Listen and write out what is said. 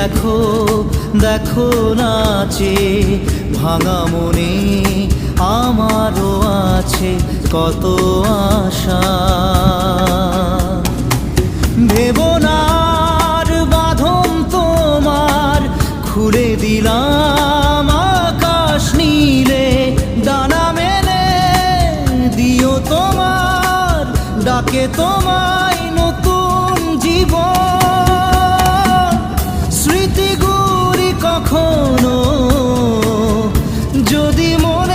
দেখো দেখো নাচে ভাঙা মনে আমারও আছে কত আশা। ভেবো না আর বাঁধন তোমার, খুলে দিলাম আকাশ নীলে। ডানা মেলে দিও তোমার, ডাকে তোমায় নতুন জীবন। স্মৃতিগুলি কখনো যদি মনে